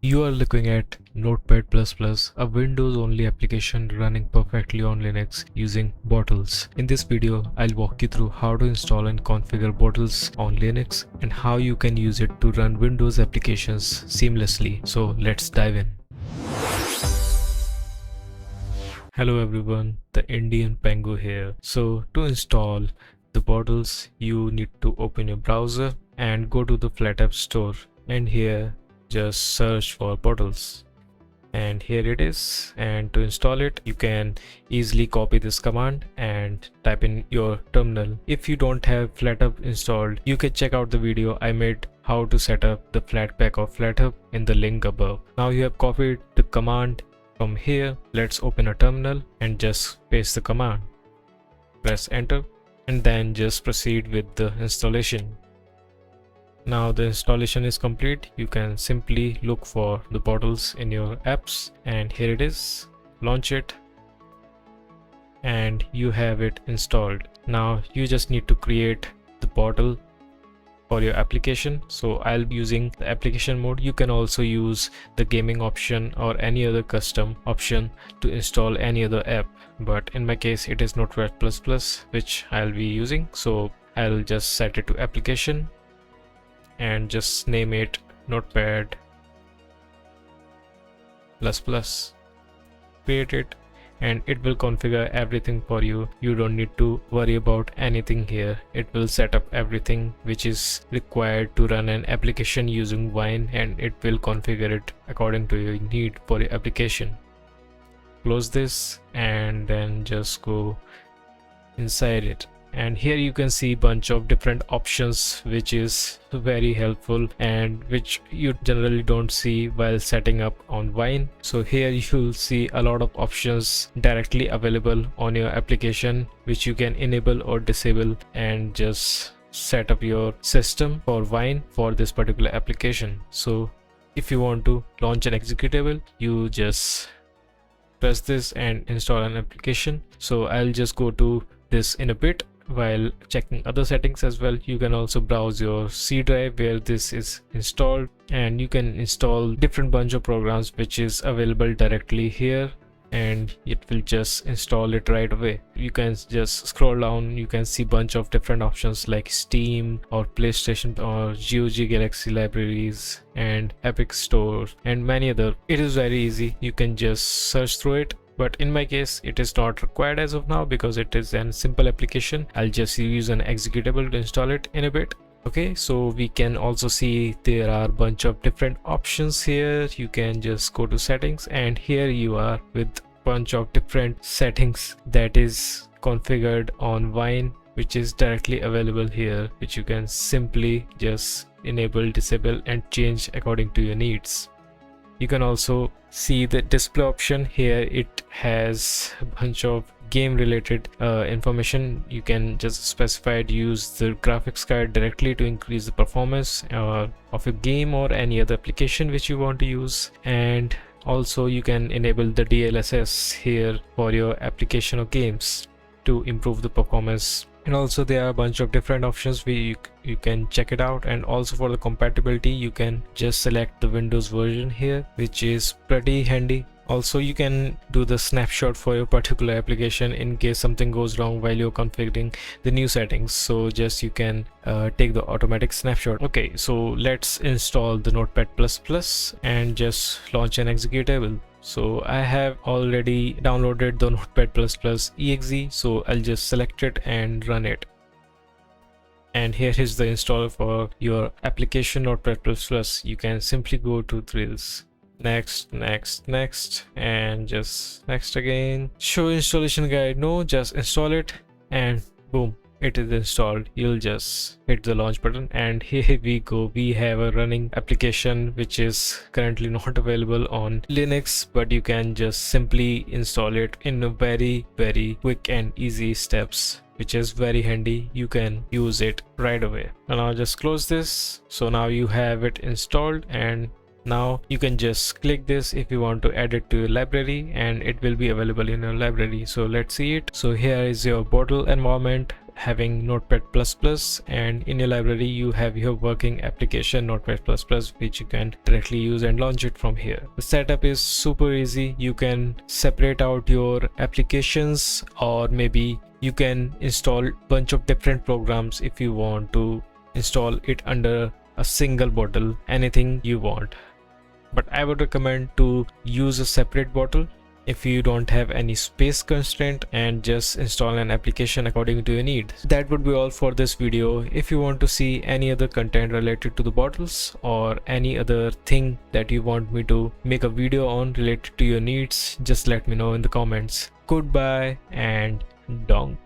You are looking at Notepad++, a Windows-only application running perfectly on Linux using bottles. In this video, I'll walk you through how to install and configure bottles on Linux and how you can use it to run Windows applications seamlessly. So let's dive in. Hello everyone, the Indian Pango here. So to install the bottles, you need to open your browser and go to the Flat Store, and here just search for bottles, and here it is. And to install it, you can easily copy this command and type in your terminal. If you don't have FlatHub installed, you can check out the video I made how to set up the Flatpak of FlatHub in the link above. Now you have copied the command from here. Let's open a terminal and just paste the command, press enter, and then just proceed with the installation. Now the installation is complete. You can simply look for the bottles in your apps, and here it is. Launch it and you have it installed. Now you just need to create the bottle for your application. So I'll be using the application mode. You can also use the gaming option or any other custom option to install any other app, but in my case it is Notepad++, which I'll be using. So I'll just set it to application and just name it Notepad++. Create it and it will configure everything for you. You don't need to worry about anything here. It will set up everything which is required to run an application using Wine, and it will configure it according to your need for your application. Close this and then just go inside it, and here you can see bunch of different options, which is very helpful and which you generally don't see while setting up on Wine. So here you'll see a lot of options directly available on your application, which you can enable or disable and just set up your system for Wine for this particular application. So if you want to launch an executable, you just press this and install an application. So I'll just go to this in a bit while checking other settings as well. You can also browse your C drive where this is installed, and you can install different bunch of programs which is available directly here, and it will just install it right away. You can just scroll down, you can see bunch of different options like Steam or PlayStation or GOG Galaxy libraries and Epic Store and many other. It is very easy, you can just search through it. But in my case, it is not required as of now because it is a simple application. I'll just use an executable to install it in a bit. Okay, so we can also see there are a bunch of different options here. You can just go to settings, and here you are with bunch of different settings that is configured on Wine, which is directly available here, which you can simply just enable, disable and change according to your needs. You can also see the display option here. It has a bunch of game related information. You can just specify to use the graphics card directly to increase the performance of a game or any other application which you want to use, and also you can enable the DLSS here for your application or games to improve the performance. And also there are a bunch of different options where you can check it out. And also for the compatibility, you can just select the Windows version here, which is pretty handy. Also you can do the snapshot for your particular application in case something goes wrong while you're configuring the new settings. So just you can take the automatic snapshot. Okay, so let's install the Notepad++ and just launch an executable. So I have already downloaded the Notepad++ exe, so I'll just select it and run it. And here is the installer for your application Notepad++. You can simply go to this next, and just next again. Show installation guide, no, just install it, and boom, it is installed. You'll just hit the launch button, and here we go. We have a running application which is currently not available on Linux, but you can just simply install it in a very quick and easy steps, which is very handy. You can use it right away. And I'll just close this. So now you have it installed, and now you can just click this if you want to add it to your library, and it will be available in your library. So let's see it. So here is your bottle environment, having Notepad++, and in your library you have your working application Notepad++, which you can directly use and launch it from here. The setup is super easy. You can separate out your applications, or maybe you can install bunch of different programs if you want to install it under a single bottle, anything you want. But I would recommend to use a separate bottle if you don't have any space constraint, and just install an application according to your need. That would be all for this video. If you want to see any other content related to the bottles or any other thing that you want me to make a video on related to your needs, just let me know in the comments. Goodbye and donk.